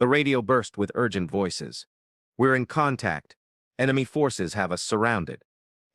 The radio burst with urgent voices. "We're in contact. Enemy forces have us surrounded.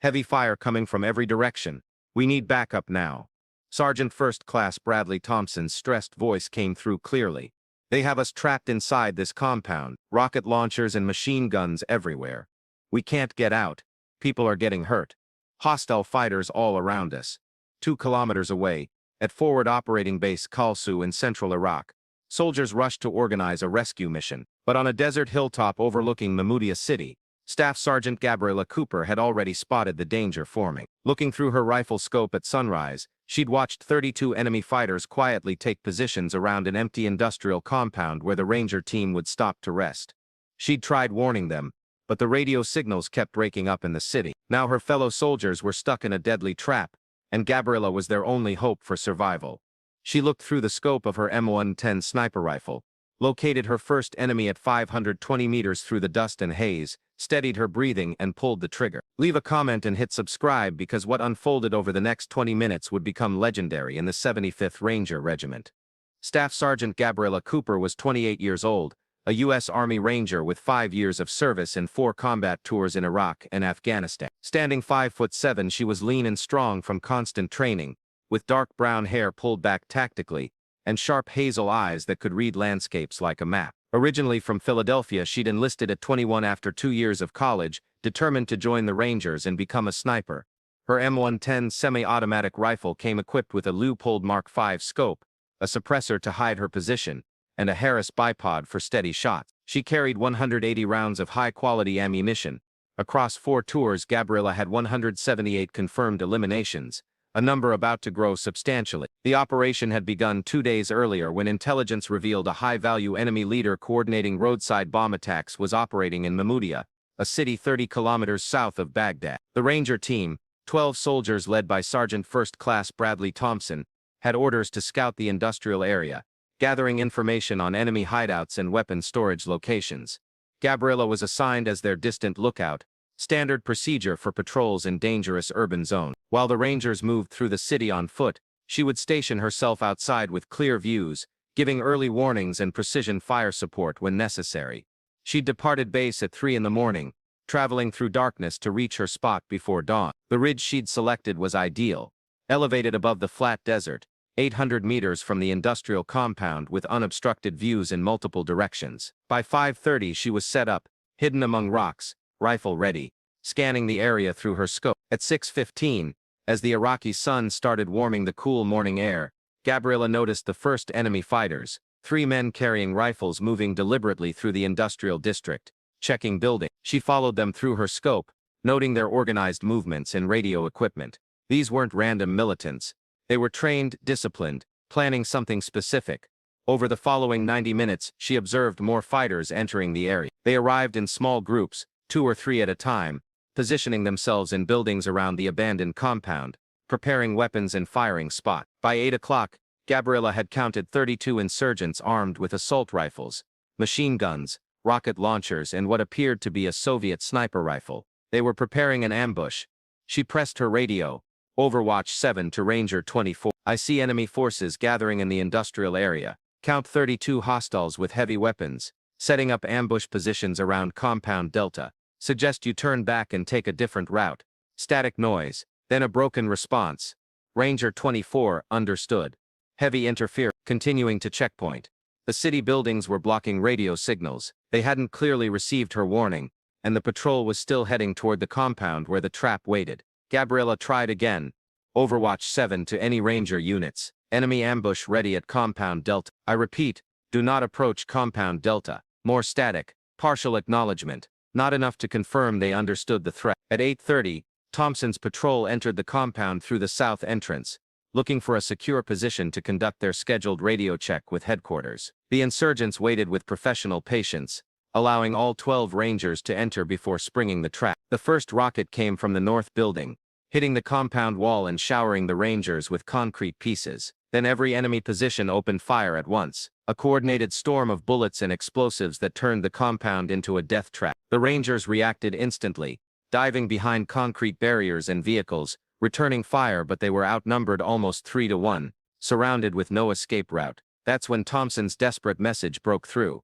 Heavy fire coming from every direction. We need backup now." Sergeant First Class Bradley Thompson's stressed voice came through clearly. "They have us trapped inside this compound, rocket launchers and machine guns everywhere. We can't get out. People are getting hurt. Hostile fighters all around us. 2 kilometers away, at Forward Operating Base Kalsu in central Iraq, soldiers rushed to organize a rescue mission. But on a desert hilltop overlooking Mahmoudiya city, Staff Sergeant Gabriella Cooper had already spotted the danger forming. Looking through her rifle scope at sunrise, she'd watched 32 enemy fighters quietly take positions around an empty industrial compound where the ranger team would stop to rest. She'd tried warning them, but the radio signals kept breaking up in the city. Now her fellow soldiers were stuck in a deadly trap, and Gabriella was their only hope for survival. She looked through the scope of her M110 sniper rifle, located her first enemy at 520 meters through the dust and haze, steadied her breathing and pulled the trigger. Leave a comment and hit subscribe because what unfolded over the next 20 minutes would become legendary in the 75th Ranger Regiment. Staff Sergeant Gabriella Cooper was 28 years old, a U.S. Army Ranger with 5 years of service and 4 combat tours in Iraq and Afghanistan. Standing 5'7", she was lean and strong from constant training, with dark brown hair pulled back tactically, and sharp hazel eyes that could read landscapes like a map. Originally from Philadelphia, she'd enlisted at 21 after 2 years of college, determined to join the Rangers and become a sniper. Her M110 semi-automatic rifle came equipped with a Leupold Mark V scope, a suppressor to hide her position, and a Harris bipod for steady shots. She carried 180 rounds of high-quality ammunition. Across 4 tours, Gabriella had 178 confirmed eliminations, a number about to grow substantially. The operation had begun 2 days earlier when intelligence revealed a high-value enemy leader coordinating roadside bomb attacks was operating in Mahmoudiya, a city 30 kilometers south of Baghdad. The Ranger team, 12 soldiers led by Sergeant First Class Bradley Thompson, had orders to scout the industrial area, gathering information on enemy hideouts and weapon storage locations. Gabriella was assigned as their distant lookout, standard procedure for patrols in dangerous urban zones. While the Rangers moved through the city on foot, she would station herself outside with clear views, giving early warnings and precision fire support when necessary. She'd departed base at 3 in the morning, traveling through darkness to reach her spot before dawn. The ridge she'd selected was ideal, elevated above the flat desert, 800 meters from the industrial compound with unobstructed views in multiple directions. By 5:30 she was set up, hidden among rocks, rifle ready, scanning the area through her scope. At 6:15, as the Iraqi sun started warming the cool morning air, Gabriella noticed the first enemy fighters, 3 men carrying rifles moving deliberately through the industrial district, checking buildings. She followed them through her scope, noting their organized movements and radio equipment. These weren't random militants. They were trained, disciplined, planning something specific. Over the following 90 minutes, she observed more fighters entering the area. They arrived in small groups, 2 or 3 at a time, positioning themselves in buildings around the abandoned compound, preparing weapons and firing spot. By 8 o'clock, Gabriella had counted 32 insurgents armed with assault rifles, machine guns, rocket launchers and what appeared to be a Soviet sniper rifle. They were preparing an ambush. She pressed her radio, Overwatch 7 to Ranger 24. "I see enemy forces gathering in the industrial area. Count 32 hostiles with heavy weapons, setting up ambush positions around Compound Delta. Suggest you turn back and take a different route." Static noise, then a broken response. Ranger 24, understood. Heavy interference. Continuing to checkpoint. The city buildings were blocking radio signals. They hadn't clearly received her warning, and the patrol was still heading toward the compound where the trap waited. Gabriella tried again. Overwatch 7 to any Ranger units. Enemy ambush ready at Compound Delta. I repeat, do not approach Compound Delta. More static. Partial acknowledgement. Not enough to confirm they understood the threat. At 8:30, Thompson's patrol entered the compound through the south entrance, looking for a secure position to conduct their scheduled radio check with headquarters. The insurgents waited with professional patience, allowing all 12 Rangers to enter before springing the trap. The first rocket came from the north building, hitting the compound wall and showering the Rangers with concrete pieces. Then every enemy position opened fire at once, a coordinated storm of bullets and explosives that turned the compound into a death trap. The Rangers reacted instantly, diving behind concrete barriers and vehicles, returning fire, but they were outnumbered almost 3 to 1, surrounded with no escape route. That's when Thompson's desperate message broke through.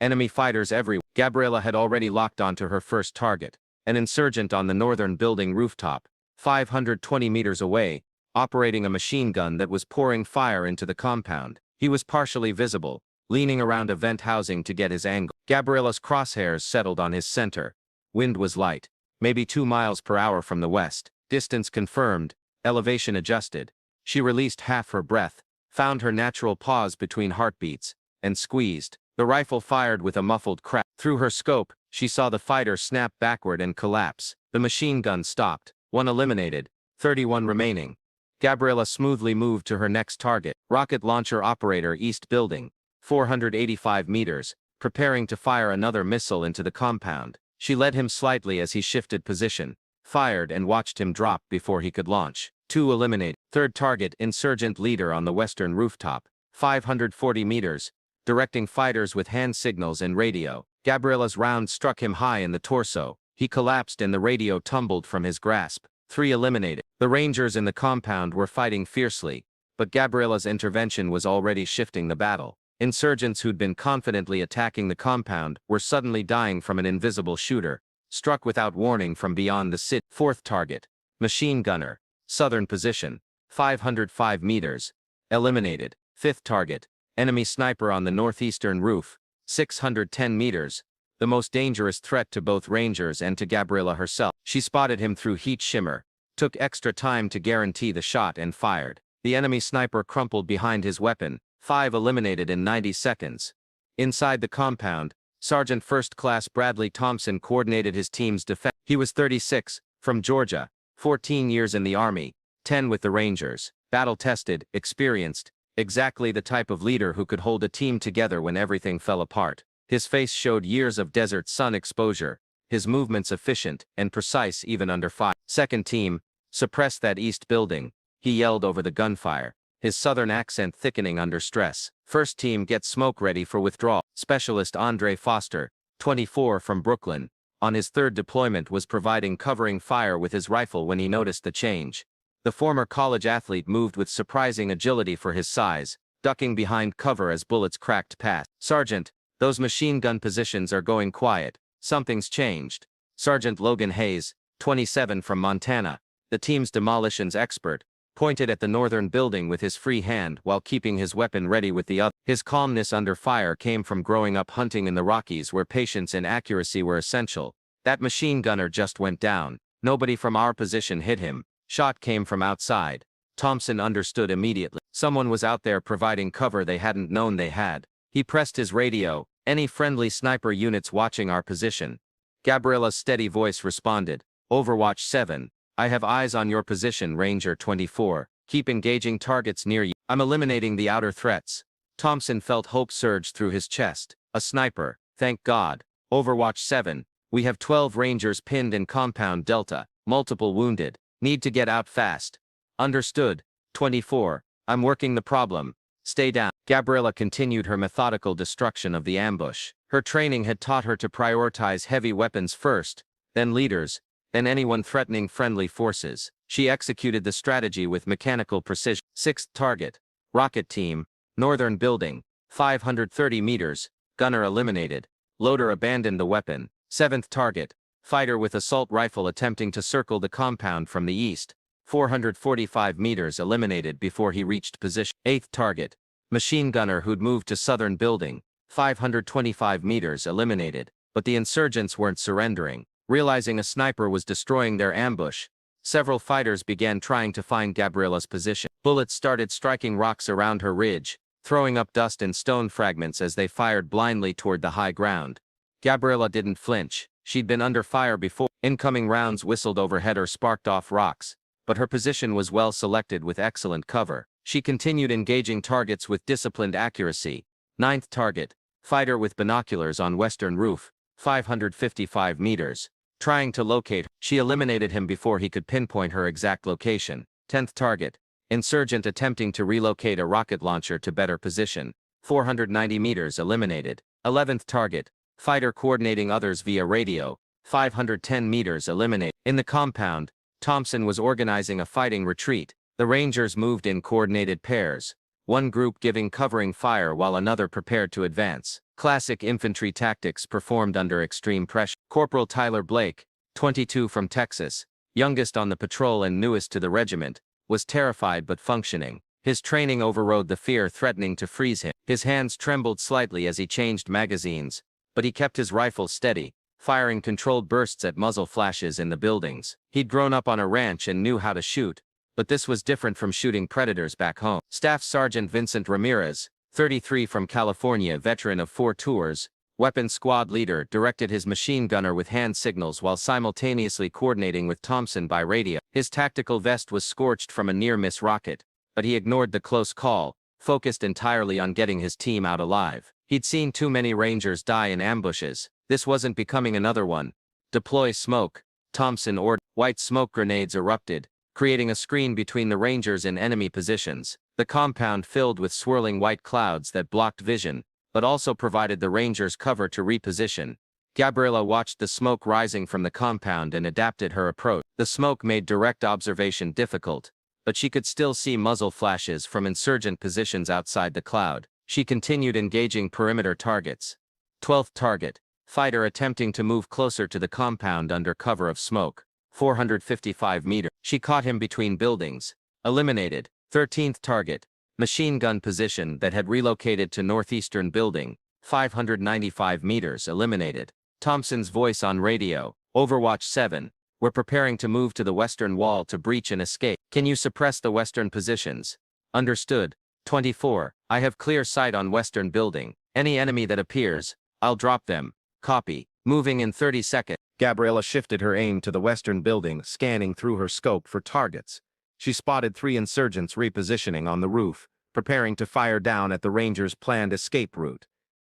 Enemy fighters everywhere. Gabriella had already locked onto her first target, an insurgent on the northern building rooftop, 520 meters away, operating a machine gun that was pouring fire into the compound. He was partially visible, leaning around a vent housing to get his angle. Gabriella's crosshairs settled on his center. Wind was light, maybe 2 miles per hour from the west. Distance confirmed, elevation adjusted. She released half her breath, found her natural pause between heartbeats, and squeezed. The rifle fired with a muffled crack. Through her scope, she saw the fighter snap backward and collapse. The machine gun stopped. 1 eliminated, 31 remaining. Gabriella smoothly moved to her next target. Rocket launcher operator East Building, 485 meters, preparing to fire another missile into the compound. She led him slightly as he shifted position, fired and watched him drop before he could launch. 2 eliminated. Third target insurgent leader on the western rooftop, 540 meters, directing fighters with hand signals and radio. Gabriella's round struck him high in the torso. He collapsed and the radio tumbled from his grasp. 3 eliminated. The Rangers in the compound were fighting fiercely, but Gabriella's intervention was already shifting the battle. Insurgents who'd been confidently attacking the compound were suddenly dying from an invisible shooter, struck without warning from beyond the city. Fourth target, machine gunner, southern position, 505 meters, eliminated. Fifth target, enemy sniper on the northeastern roof, 610 meters, the most dangerous threat to both Rangers and to Gabriella herself. She spotted him through heat shimmer, took extra time to guarantee the shot and fired. The enemy sniper crumpled behind his weapon, 5 eliminated in 90 seconds. Inside the compound, Sergeant First Class Bradley Thompson coordinated his team's defense. He was 36, from Georgia, 14 years in the Army, 10 with the Rangers, battle-tested, experienced, exactly the type of leader who could hold a team together when everything fell apart. His face showed years of desert sun exposure, his movements efficient and precise even under fire. Second team, suppress that East Building, he yelled over the gunfire, his southern accent thickening under stress. First team, get smoke ready for withdrawal. Specialist Andre Foster, 24, from Brooklyn, on his third deployment was providing covering fire with his rifle when he noticed the change. The former college athlete moved with surprising agility for his size, ducking behind cover as bullets cracked past. Sergeant, those machine gun positions are going quiet. Something's changed. Sergeant Logan Hayes, 27, from Montana, the team's demolitions expert, pointed at the northern building with his free hand while keeping his weapon ready with the other. His calmness under fire came from growing up hunting in the Rockies where patience and accuracy were essential. That machine gunner just went down. Nobody from our position hit him. Shot came from outside. Thompson understood immediately. Someone was out there providing cover they hadn't known they had. He pressed his radio. Any friendly sniper units watching our position? Gabriella's steady voice responded. Overwatch 7. I have eyes on your position, Ranger 24. Keep engaging targets near you. I'm eliminating the outer threats. Thompson felt hope surge through his chest. A sniper. Thank God. Overwatch 7. We have 12 Rangers pinned in Compound Delta. Multiple wounded. Need to get out fast. Understood. 24. I'm working the problem. Stay down. Gabriella continued her methodical destruction of the ambush. Her training had taught her to prioritize heavy weapons first, then leaders, then anyone threatening friendly forces. She executed the strategy with mechanical precision. Sixth target, rocket team, northern building, 530 meters, gunner eliminated, loader abandoned the weapon. Seventh target, fighter with assault rifle attempting to circle the compound from the east, 445 meters eliminated before he reached position. Eighth target, machine gunner who'd moved to southern building, 525 meters eliminated, but the insurgents weren't surrendering. Realizing a sniper was destroying their ambush, several fighters began trying to find Gabriella's position. Bullets started striking rocks around her ridge, throwing up dust and stone fragments as they fired blindly toward the high ground. Gabriella didn't flinch. She'd been under fire before. Incoming rounds whistled overhead or sparked off rocks, but her position was well selected with excellent cover. She continued engaging targets with disciplined accuracy. Ninth target, fighter with binoculars on western roof, 555 meters. Trying to locate her, she eliminated him before he could pinpoint her exact location. 10th target, insurgent attempting to relocate a rocket launcher to better position, 490 meters eliminated. 11th target, fighter coordinating others via radio, 510 meters eliminated. In the compound, Thompson was organizing a fighting retreat. The Rangers moved in coordinated pairs, one group giving covering fire while another prepared to advance. Classic infantry tactics performed under extreme pressure. Corporal Tyler Blake, 22 from Texas, youngest on the patrol and newest to the regiment, was terrified but functioning. His training overrode the fear threatening to freeze him. His hands trembled slightly as he changed magazines, but he kept his rifle steady, firing controlled bursts at muzzle flashes in the buildings. He'd grown up on a ranch and knew how to shoot, but this was different from shooting predators back home. Staff Sergeant Vincent Ramirez, 33 from California, veteran of 4 tours, weapons squad leader, directed his machine gunner with hand signals while simultaneously coordinating with Thompson by radio. His tactical vest was scorched from a near-miss rocket, but he ignored the close call, focused entirely on getting his team out alive. He'd seen too many Rangers die in ambushes. This wasn't becoming another one. Deploy smoke, Thompson ordered. White smoke grenades erupted, creating a screen between the Rangers and enemy positions. The compound filled with swirling white clouds that blocked vision, but also provided the Rangers cover to reposition. Gabriella watched the smoke rising from the compound and adapted her approach. The smoke made direct observation difficult, but she could still see muzzle flashes from insurgent positions outside the cloud. She continued engaging perimeter targets. 12th target, fighter attempting to move closer to the compound under cover of smoke. 455 meters. She caught him between buildings. Eliminated. 13th target, machine gun position that had relocated to northeastern building. 595 meters. Eliminated. Thompson's voice on radio. Overwatch 7. We're preparing to move to the western wall to breach and escape. Can you suppress the western positions? Understood. 24. I have clear sight on western building. Any enemy that appears, I'll drop them. Copy. Moving in 30 seconds. Gabriella shifted her aim to the western building, scanning through her scope for targets. She spotted 3 insurgents repositioning on the roof, preparing to fire down at the Rangers' planned escape route.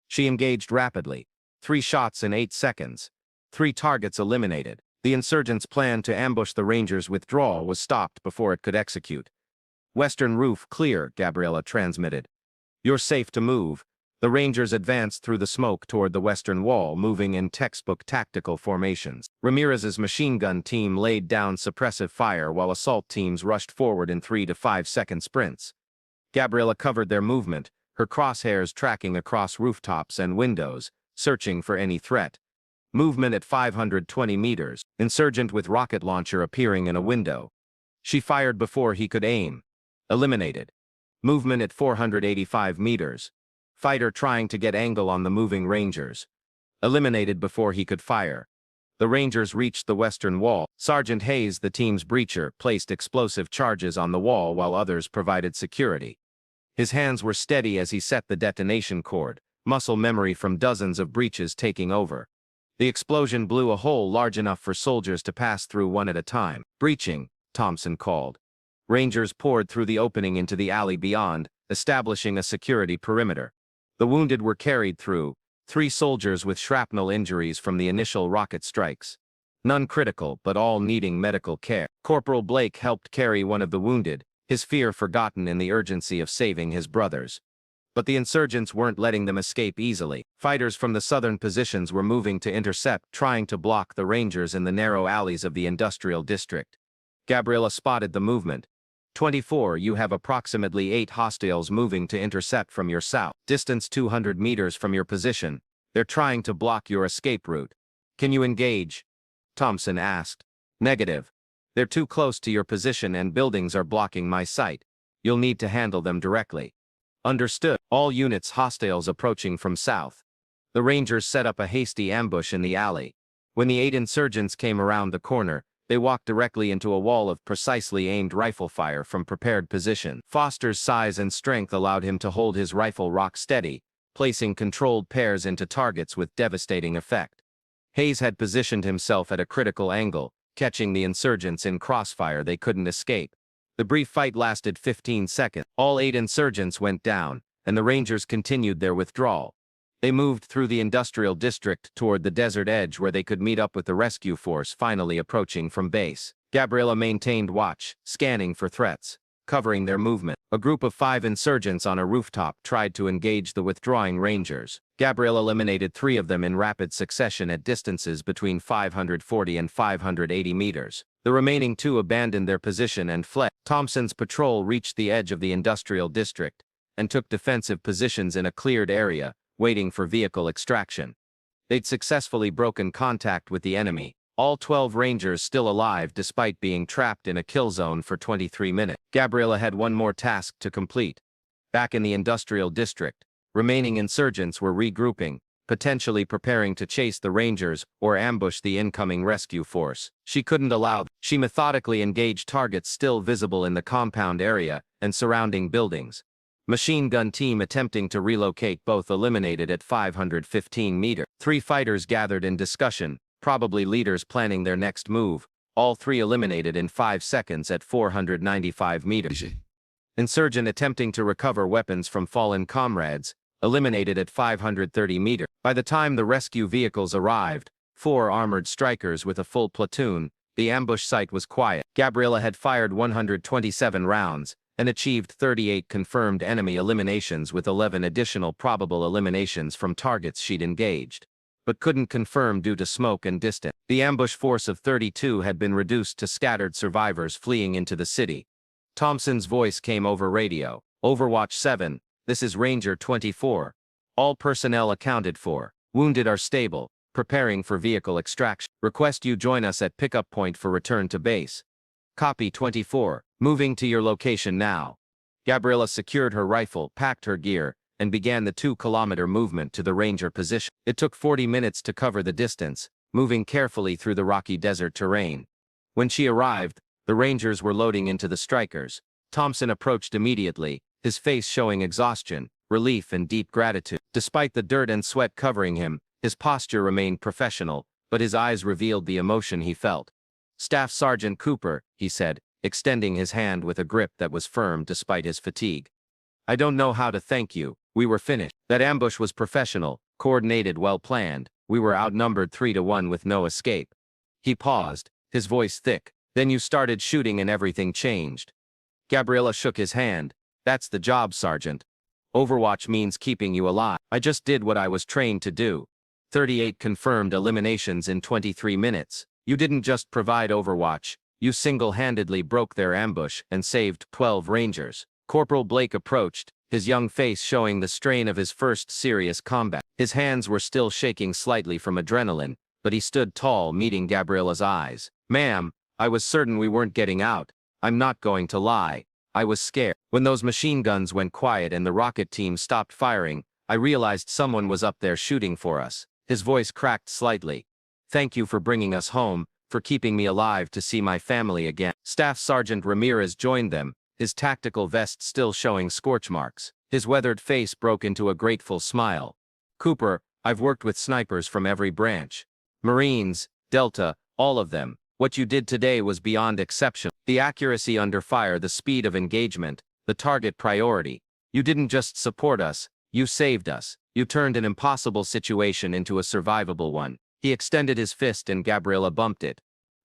She engaged rapidly. 3 shots in 8 seconds. 3 targets eliminated. The insurgents' plan to ambush the Rangers' withdrawal was stopped before it could execute. Western roof clear, Gabriella transmitted. You're safe to move. The Rangers advanced through the smoke toward the western wall, moving in textbook tactical formations. Ramirez's machine gun team laid down suppressive fire while assault teams rushed forward in 3 to 5 second sprints. Gabriella covered their movement, her crosshairs tracking across rooftops and windows, searching for any threat. Movement at 520 meters, insurgent with rocket launcher appearing in a window. She fired before he could aim. Eliminated. Movement at 485 meters. Fighter trying to get angle on the moving Rangers. Eliminated before he could fire. The Rangers reached the western wall. Sergeant Hayes, the team's breacher, placed explosive charges on the wall while others provided security. His hands were steady as he set the detonation cord, muscle memory from dozens of breaches taking over. The explosion blew a hole large enough for soldiers to pass through one at a time. Breaching, Thompson called. Rangers poured through the opening into the alley beyond, establishing a security perimeter. The wounded were carried through, 3 soldiers with shrapnel injuries from the initial rocket strikes. None critical, but all needing medical care. Corporal Blake helped carry one of the wounded, his fear forgotten in the urgency of saving his brothers. But the insurgents weren't letting them escape easily. Fighters from the southern positions were moving to intercept, trying to block the Rangers in the narrow alleys of the industrial district. Gabriella spotted the movement. 24. You have approximately 8 hostiles moving to intercept from your south. Distance 200 meters from your position. They're trying to block your escape route. Can you engage? Thompson asked. Negative. They're too close to your position and buildings are blocking my sight. You'll need to handle them directly. Understood. All units hostiles approaching from south. The Rangers set up a hasty ambush in the alley. When the 8 insurgents came around the corner, they walked directly into a wall of precisely aimed rifle fire from prepared position. Foster's size and strength allowed him to hold his rifle rock steady, placing controlled pairs into targets with devastating effect. Hayes had positioned himself at a critical angle, catching the insurgents in crossfire they couldn't escape. The brief fight lasted 15 seconds. All 8 insurgents went down, and the Rangers continued their withdrawal. They moved through the industrial district toward the desert edge where they could meet up with the rescue force finally approaching from base. Gabriella maintained watch, scanning for threats, covering their movement. A group of 5 insurgents on a rooftop tried to engage the withdrawing Rangers. Gabriella eliminated 3 of them in rapid succession at distances between 540 and 580 meters. The remaining 2 abandoned their position and fled. Thompson's patrol reached the edge of the industrial district and took defensive positions in a cleared area, waiting for vehicle extraction. They'd successfully broken contact with the enemy, all 12 Rangers still alive despite being trapped in a kill zone for 23 minutes. Gabriella had one more task to complete. Back in the industrial district, remaining insurgents were regrouping, potentially preparing to chase the Rangers or ambush the incoming rescue force. She couldn't allow. She methodically engaged targets still visible in the compound area and surrounding buildings. Machine gun team attempting to relocate both eliminated at 515 meters. 3 fighters gathered in discussion, probably leaders planning their next move, all 3 eliminated in 5 seconds at 495 meters. Insurgent attempting to recover weapons from fallen comrades, eliminated at 530 meters. By the time the rescue vehicles arrived, 4 armored strikers with a full platoon, the ambush site was quiet. Gabriella had fired 127 rounds and achieved 38 confirmed enemy eliminations with 11 additional probable eliminations from targets she'd engaged, but couldn't confirm due to smoke and distance. The ambush force of 32 had been reduced to scattered survivors fleeing into the city. Thompson's voice came over radio. Overwatch 7, this is Ranger 24. All personnel accounted for. Wounded are stable, preparing for vehicle extraction. Request you join us at pickup point for return to base. Copy 24, moving to your location now. Gabriella secured her rifle, packed her gear, and began the 2-kilometer movement to the Ranger position. It took 40 minutes to cover the distance, moving carefully through the rocky desert terrain. When she arrived, the Rangers were loading into the strikers. Thompson approached immediately, his face showing exhaustion, relief and deep gratitude. Despite the dirt and sweat covering him, his posture remained professional, but his eyes revealed the emotion he felt. Staff Sergeant Cooper, he said, extending his hand with a grip that was firm despite his fatigue. I don't know how to thank you. We were finished. That ambush was professional, coordinated, well planned. We were outnumbered 3-1 with no escape. He paused, his voice thick. Then you started shooting and everything changed. Gabriella shook his hand. That's the job, Sergeant. Overwatch means keeping you alive. I just did what I was trained to do. 38 confirmed eliminations in 23 minutes. You didn't just provide Overwatch, you single-handedly broke their ambush and saved 12 Rangers. Corporal Blake approached, his young face showing the strain of his first serious combat. His hands were still shaking slightly from adrenaline, but he stood tall, meeting Gabriella's eyes. Ma'am, I was certain we weren't getting out. I'm not going to lie. I was scared. When those machine guns went quiet and the rocket team stopped firing, I realized someone was up there shooting for us. His voice cracked slightly. Thank you for bringing us home, for keeping me alive to see my family again. Staff Sergeant Ramirez joined them, his tactical vest still showing scorch marks. His weathered face broke into a grateful smile. Cooper, I've worked with snipers from every branch. Marines, Delta, all of them. What you did today was beyond exceptional. The accuracy under fire, the speed of engagement, the target priority. You didn't just support us, you saved us. You turned an impossible situation into a survivable one. He extended his fist and Gabriella bumped it.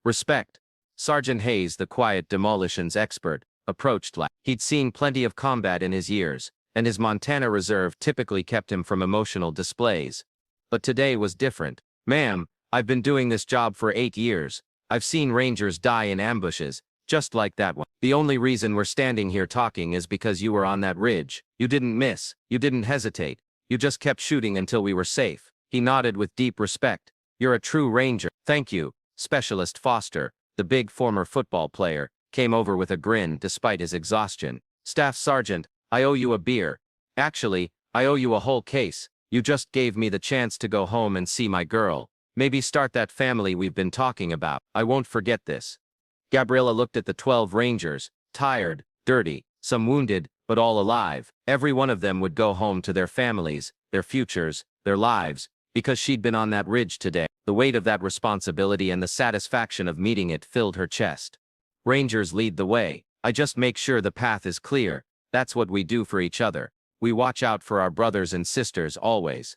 Respect. Sergeant Hayes, the quiet demolitions expert, approached. He'd seen plenty of combat in his years, and his Montana reserve typically kept him from emotional displays. But today was different. Ma'am, I've been doing this job for 8 years. I've seen Rangers die in ambushes, just like that one. The only reason we're standing here talking is because you were on that ridge. You didn't miss. You didn't hesitate. You just kept shooting until we were safe. He nodded with deep respect. You're a true Ranger. Thank you. Specialist Foster, the big former football player, came over with a grin despite his exhaustion. Staff Sergeant, I owe you a beer. Actually, I owe you a whole case. You just gave me the chance to go home and see my girl. Maybe start that family we've been talking about. I won't forget this. Gabriella looked at the 12 Rangers, tired, dirty, some wounded, but all alive. Every one of them would go home to their families, their futures, their lives, because she'd been on that ridge today. The weight of that responsibility and the satisfaction of meeting it filled her chest. Rangers lead the way. I just make sure the path is clear. That's what we do for each other. We watch out for our brothers and sisters always.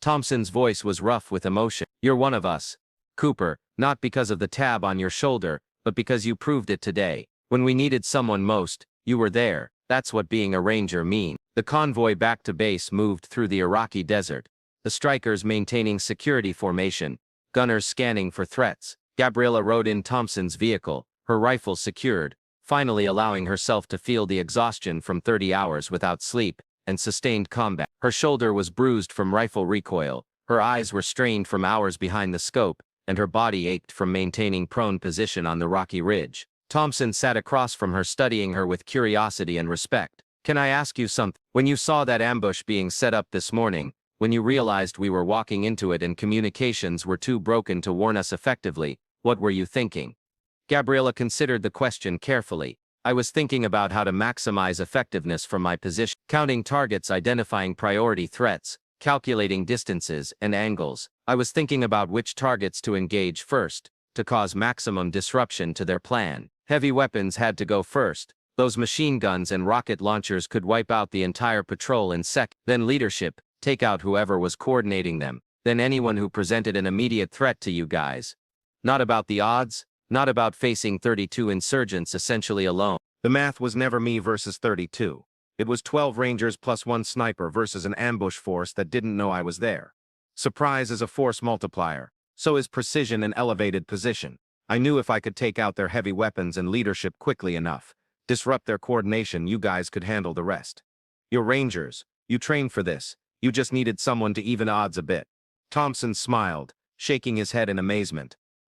Thompson's voice was rough with emotion. You're one of us. Cooper, not because of the tab on your shoulder, but because you proved it today. When we needed someone most, you were there. That's what being a Ranger means. The convoy back to base moved through the Iraqi desert. The strikers maintaining security formation, gunners scanning for threats. Gabriella rode in Thompson's vehicle, her rifle secured, finally allowing herself to feel the exhaustion from 30 hours without sleep and sustained combat. Her shoulder was bruised from rifle recoil, her eyes were strained from hours behind the scope, and her body ached from maintaining prone position on the rocky ridge. Thompson sat across from her, studying her with curiosity and respect. "Can I ask you something? When you saw that ambush being set up this morning, when you realized we were walking into it and communications were too broken to warn us effectively, what were you thinking?" Gabriella considered the question carefully. "I was thinking about how to maximize effectiveness from my position, counting targets, identifying priority threats, calculating distances and angles. I was thinking about which targets to engage first, to cause maximum disruption to their plan. Heavy weapons had to go first. Those machine guns and rocket launchers could wipe out the entire patrol in seconds. Then leadership, take out whoever was coordinating them. Then anyone who presented an immediate threat to you guys. Not about the odds, not about facing 32 insurgents essentially alone. The math was never me versus 32. It was 12 Rangers plus 1 sniper versus an ambush force that didn't know I was there. Surprise is a force multiplier. So is precision and elevated position. I knew if I could take out their heavy weapons and leadership quickly enough, disrupt their coordination, you guys could handle the rest. You're Rangers. You trained for this. You just needed someone to even odds a bit." Thompson smiled, shaking his head in amazement.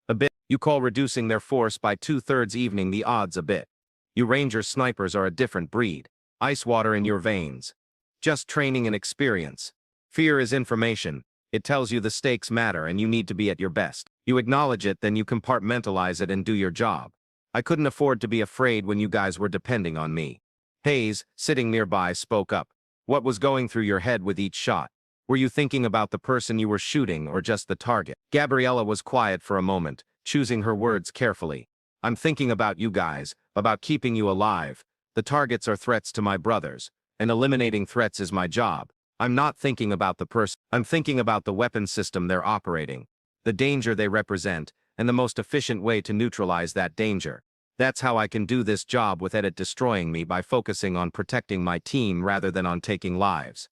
"A bit? You call reducing their force by 2/3 evening the odds a bit? You Ranger snipers are a different breed. Ice water in your veins. Just training and experience. Fear is information. It tells you the stakes matter and you need to be at your best. You acknowledge it, then you compartmentalize it and do your job. I couldn't afford to be afraid when you guys were depending on me." Hayes, sitting nearby, spoke up. "What was going through your head with each shot? Were you thinking about the person you were shooting or just the target?" Gabriella was quiet for a moment, choosing her words carefully. "I'm thinking about you guys, about keeping you alive. The targets are threats to my brothers, and eliminating threats is my job. I'm not thinking about the person. I'm thinking about the weapon system they're operating, the danger they represent, and the most efficient way to neutralize that danger. That's how I can do this job without it destroying me, by focusing on protecting my team rather than on taking lives."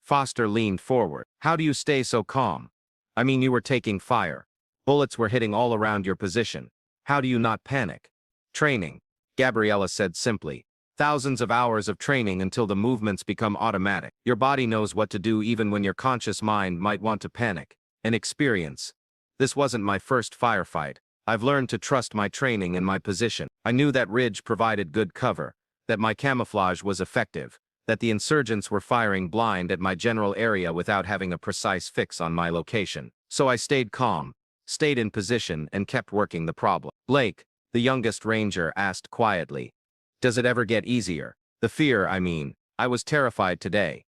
Foster leaned forward. "How do you stay so calm? I mean, you were taking fire. Bullets were hitting all around your position. How do you not panic?" "Training," Gabriella said simply. "Thousands of hours of training until the movements become automatic. Your body knows what to do even when your conscious mind might want to panic. And experience. This wasn't my first firefight. I've learned to trust my training and my position. I knew that ridge provided good cover, that my camouflage was effective, that the insurgents were firing blind at my general area without having a precise fix on my location. So I stayed calm, stayed in position, and kept working the problem." Blake, the youngest Ranger, asked quietly, "Does it ever get easier? The fear, I mean. I was terrified today."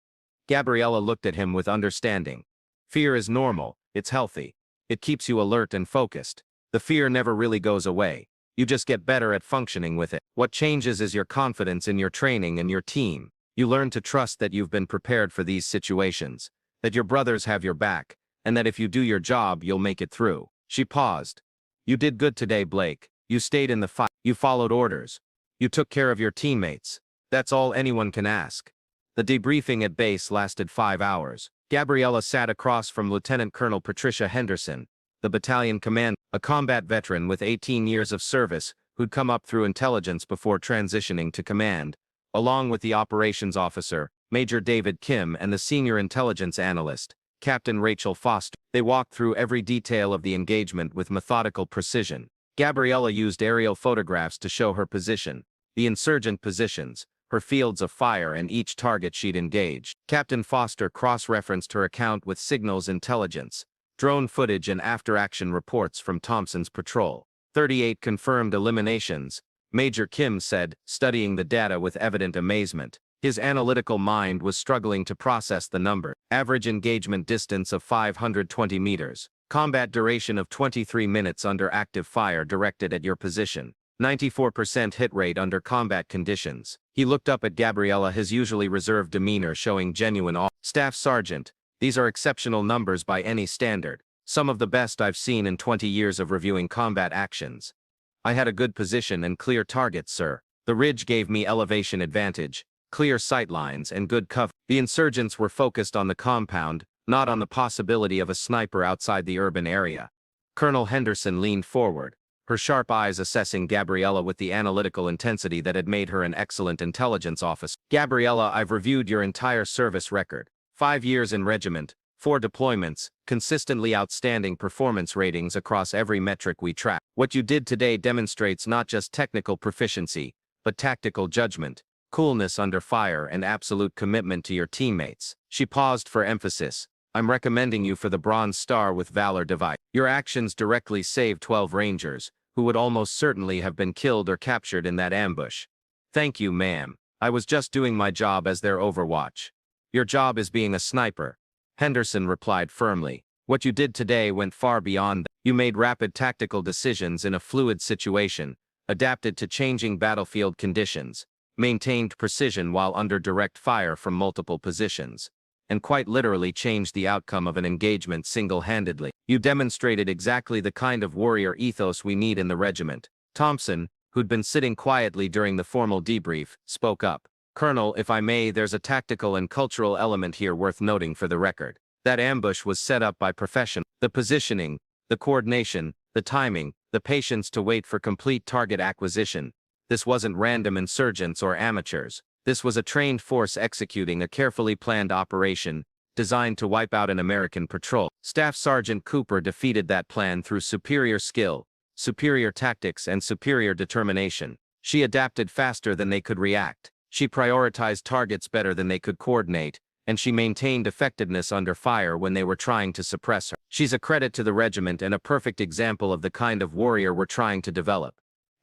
Gabriella looked at him with understanding. "Fear is normal, it's healthy. It keeps you alert and focused. The fear never really goes away. You just get better at functioning with it. What changes is your confidence in your training and your team. You learn to trust that you've been prepared for these situations, that your brothers have your back, and that if you do your job, you'll make it through." She paused. "You did good today, Blake. You stayed in the fight. You followed orders. You took care of your teammates. That's all anyone can ask." The debriefing at base lasted 5 hours. Gabriella sat across from Lieutenant Colonel Patricia Henderson, the battalion commander, a combat veteran with 18 years of service who'd come up through intelligence before transitioning to command, along with the operations officer, Major David Kim, and the senior intelligence analyst, Captain Rachel Foster. They walked through every detail of the engagement with methodical precision. Gabriella used aerial photographs to show her position, the insurgent positions, her fields of fire, and each target she'd engaged. Captain Foster cross-referenced her account with signals intelligence, drone footage, and after-action reports from Thompson's patrol. 38 confirmed eliminations, Major Kim said, studying the data with evident amazement. His analytical mind was struggling to process the number. Average engagement distance of 520 meters. Combat duration of 23 minutes under active fire directed at your position. 94% hit rate under combat conditions. He looked up at Gabriella, his usually reserved demeanor showing genuine awe. "Staff Sergeant, these are exceptional numbers by any standard. Some of the best I've seen in 20 years of reviewing combat actions. I had a good position and clear targets, sir. The ridge gave me elevation advantage, clear sight lines, and good cover. The insurgents were focused on the compound, not on the possibility of a sniper outside the urban area." Colonel Henderson leaned forward. her sharp eyes assessing Gabriella with the analytical intensity that had made her an excellent intelligence officer. Gabriella, I've reviewed your entire service record. 5 years in regiment, 4 deployments, consistently outstanding performance ratings across every metric we track. What you did today demonstrates not just technical proficiency, but tactical judgment, coolness under fire, and absolute commitment to your teammates. She paused for emphasis. I'm recommending you for the Bronze Star with Valor Device. Your actions directly saved 12 Rangers, who would almost certainly have been killed or captured in that ambush. Thank you, ma'am. I was just doing my job as their overwatch. Your job is being a sniper. Henderson replied firmly. What you did today went far beyond that. You made rapid tactical decisions in a fluid situation, adapted to changing battlefield conditions, maintained precision while under direct fire from multiple positions, and quite literally changed the outcome of an engagement single-handedly. You demonstrated exactly the kind of warrior ethos we need in the regiment. Thompson, who'd been sitting quietly during the formal debrief, spoke up. Colonel, if I may, there's a tactical and cultural element here worth noting for the record. That ambush was set up by professionals. The positioning, the coordination, the timing, the patience to wait for complete target acquisition. This wasn't random insurgents or amateurs. This was a trained force executing a carefully planned operation designed to wipe out an American patrol. Staff Sergeant Cooper defeated that plan through superior skill, superior tactics, and superior determination. She adapted faster than they could react. She prioritized targets better than they could coordinate, and she maintained effectiveness under fire when they were trying to suppress her. She's a credit to the regiment and a perfect example of the kind of warrior we're trying to develop.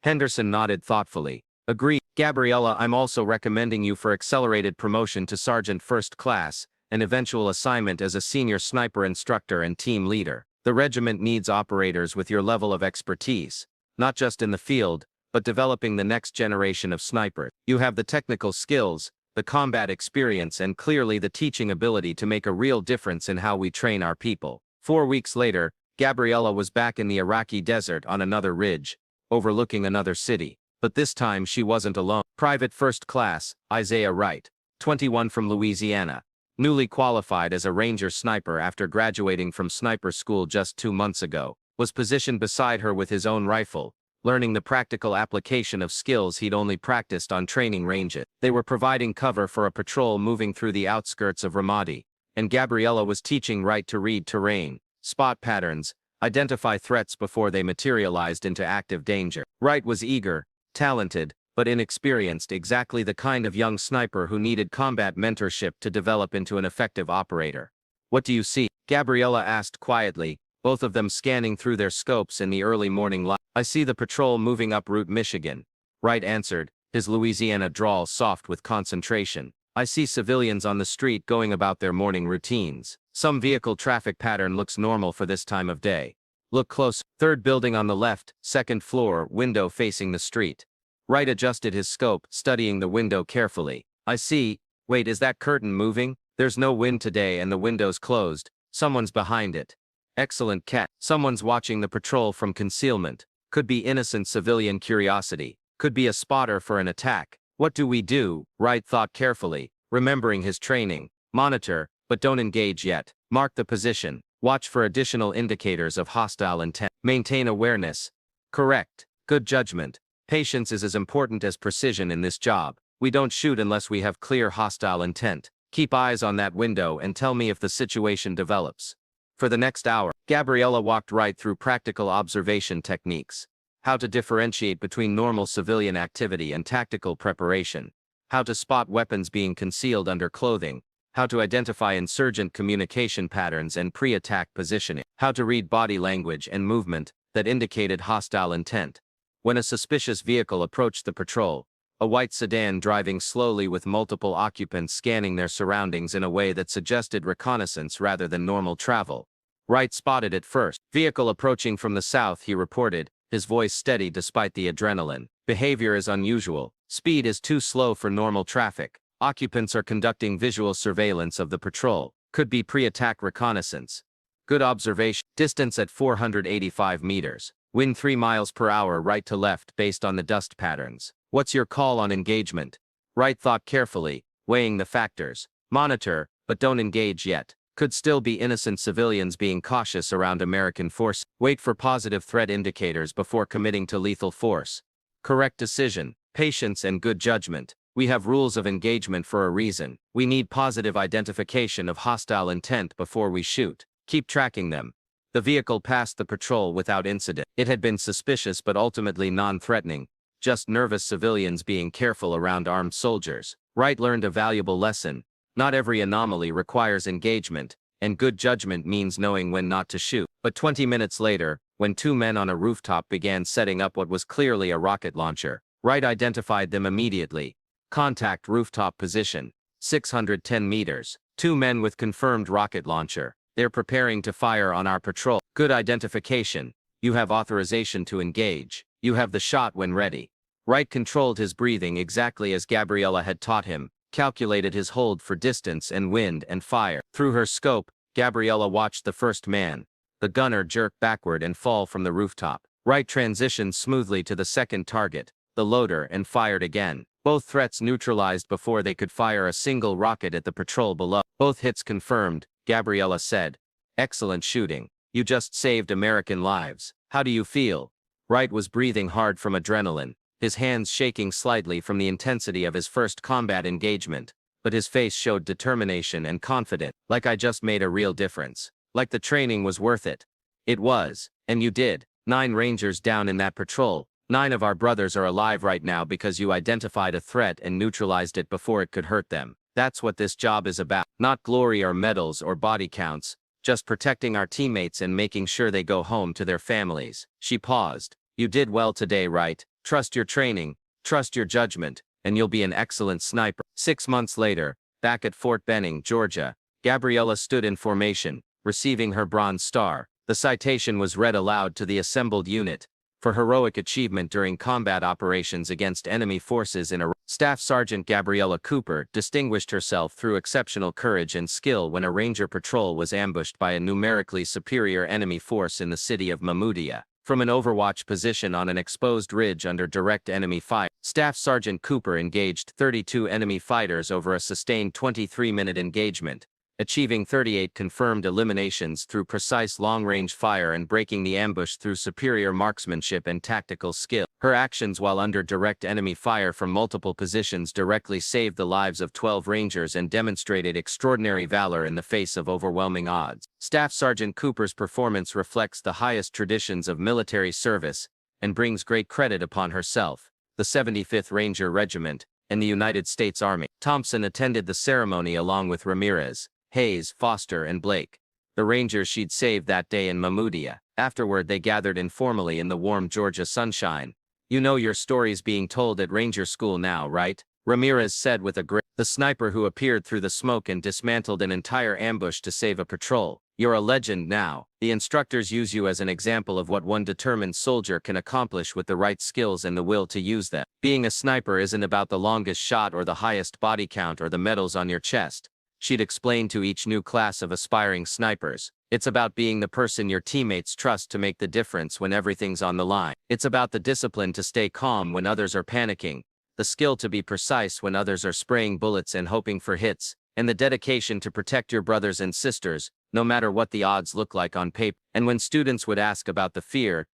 Henderson nodded thoughtfully. Agreed. Gabriella, I'm also recommending you for accelerated promotion to Sergeant First Class, and eventual assignment as a senior sniper instructor and team leader. The regiment needs operators with your level of expertise, not just in the field, but developing the next generation of snipers. You have the technical skills, the combat experience, and clearly the teaching ability to make a real difference in how we train our people. 4 weeks later, Gabriella was back in the Iraqi desert on another ridge, overlooking another city. But this time she wasn't alone. Private First Class, Isaiah Wright, 21 from Louisiana, newly qualified as a Ranger sniper after graduating from sniper school just 2 months ago, was positioned beside her with his own rifle, learning the practical application of skills he'd only practiced on training ranges. They were providing cover for a patrol moving through the outskirts of Ramadi, and Gabriella was teaching Wright to read terrain, spot patterns, identify threats before they materialized into active danger. Wright was eager, talented, but inexperienced, exactly the kind of young sniper who needed combat mentorship to develop into an effective operator. What do you see? Gabriella asked quietly, both of them scanning through their scopes in the early morning light. I see the patrol moving up Route Michigan. Wright answered, his Louisiana drawl soft with concentration. I see civilians on the street going about their morning routines. Some vehicle traffic pattern looks normal for this time of day. Look close. Third building on the left, second floor, window facing the street. Wright adjusted his scope, studying the window carefully. I see. Wait, is that curtain moving? There's no wind today and the window's closed. Someone's behind it. Excellent cat. Someone's watching the patrol from concealment. Could be innocent civilian curiosity. Could be a spotter for an attack. What do we do? Wright thought carefully, remembering his training. Monitor, but don't engage yet. Mark the position. Watch for additional indicators of hostile intent. Maintain awareness. Correct. Good judgment. Patience is as important as precision in this job. We don't shoot unless we have clear hostile intent. Keep eyes on that window and tell me if the situation develops. For the next hour, Gabriella walked Wright through practical observation techniques. How to differentiate between normal civilian activity and tactical preparation. How to spot weapons being concealed under clothing. How to identify insurgent communication patterns and pre-attack positioning. How to read body language and movement that indicated hostile intent. When a suspicious vehicle approached the patrol, a white sedan driving slowly with multiple occupants scanning their surroundings in a way that suggested reconnaissance rather than normal travel. Wright spotted it first. Vehicle approaching from the south, he reported, his voice steady despite the adrenaline. Behavior is unusual. Speed is too slow for normal traffic. Occupants are conducting visual surveillance of the patrol. Could be pre-attack reconnaissance. Good observation. Distance at 485 meters. Wind 3 miles per hour right to left based on the dust patterns. What's your call on engagement? Wright thought carefully, weighing the factors. Monitor, but don't engage yet. Could still be innocent civilians being cautious around American force. Wait for positive threat indicators before committing to lethal force. Correct decision, patience and good judgment. We have rules of engagement for a reason. We need positive identification of hostile intent before we shoot. Keep tracking them. The vehicle passed the patrol without incident. It had been suspicious but ultimately non-threatening, just nervous civilians being careful around armed soldiers. Wright learned a valuable lesson. Not every anomaly requires engagement, and good judgment means knowing when not to shoot. But 20 minutes later, when two men on a rooftop began setting up what was clearly a rocket launcher, Wright identified them immediately. Contact rooftop position, 610 meters. Two men with confirmed rocket launcher. They're preparing to fire on our patrol. Good identification. You have authorization to engage. You have the shot when ready. Wright controlled his breathing exactly as Gabriella had taught him, calculated his hold for distance and wind and fire. Through her scope, Gabriella watched the first man, the gunner, jerk backward and fall from the rooftop. Wright transitioned smoothly to the second target, the loader, and fired again. Both threats neutralized before they could fire a single rocket at the patrol below. Both hits confirmed, Gabriella said. Excellent shooting. You just saved American lives. How do you feel? Wright was breathing hard from adrenaline, his hands shaking slightly from the intensity of his first combat engagement, but his face showed determination and confidence. Like I just made a real difference. Like the training was worth it. It was, and you did. 9 Rangers down in that patrol. 9 of our brothers are alive right now because you identified a threat and neutralized it before it could hurt them. That's what this job is about. Not glory or medals or body counts, just protecting our teammates and making sure they go home to their families. She paused. You did well today, Wright. Trust your training, trust your judgment, and you'll be an excellent sniper. 6 months later, back at Fort Benning, Georgia, Gabriella stood in formation, receiving her Bronze Star. The citation was read aloud to the assembled unit for heroic achievement during combat operations against enemy forces in Iraq. Staff Sergeant Gabriella Cooper distinguished herself through exceptional courage and skill when a Ranger patrol was ambushed by a numerically superior enemy force in the city of Mahmudia. From an overwatch position on an exposed ridge under direct enemy fire, Staff Sergeant Cooper engaged 32 enemy fighters over a sustained 23-minute engagement, achieving 38 confirmed eliminations through precise long-range fire and breaking the ambush through superior marksmanship and tactical skill. Her actions while under direct enemy fire from multiple positions directly saved the lives of 12 Rangers and demonstrated extraordinary valor in the face of overwhelming odds. Staff Sergeant Cooper's performance reflects the highest traditions of military service and brings great credit upon herself, the 75th Ranger Regiment, and the United States Army. Thompson attended the ceremony along with Ramirez, Hayes, Foster, and Blake, the Rangers she'd saved that day in Mahmudia. Afterward, they gathered informally in the warm Georgia sunshine. You know your story's being told at Ranger School now, right? Ramirez said with a grin. The sniper who appeared through the smoke and dismantled an entire ambush to save a patrol. You're a legend now. The instructors use you as an example of what one determined soldier can accomplish with the right skills and the will to use them. Being a sniper isn't about the longest shot or the highest body count or the medals on your chest. She'd explain to each new class of aspiring snipers. It's about being the person your teammates trust to make the difference when everything's on the line. It's about the discipline to stay calm when others are panicking, the skill to be precise when others are spraying bullets and hoping for hits, and the dedication to protect your brothers and sisters, no matter what the odds look like on paper. And when students would ask about the fear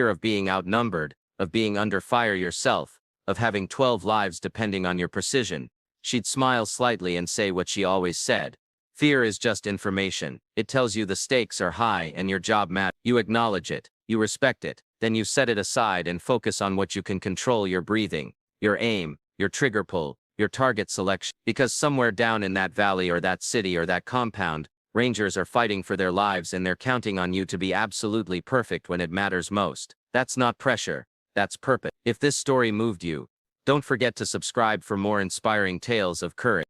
of being outnumbered, of being under fire yourself, of having 12 lives depending on your precision, she'd smile slightly and say what she always said. Fear is just information. It tells you the stakes are high and your job matters. You acknowledge it, you respect it, then you set it aside and focus on what you can control: your breathing, your aim, your trigger pull, your target selection. Because somewhere down in that valley or that city or that compound, Rangers are fighting for their lives and they're counting on you to be absolutely perfect when it matters most. That's not pressure, that's purpose. If this story moved you, don't forget to subscribe for more inspiring tales of courage.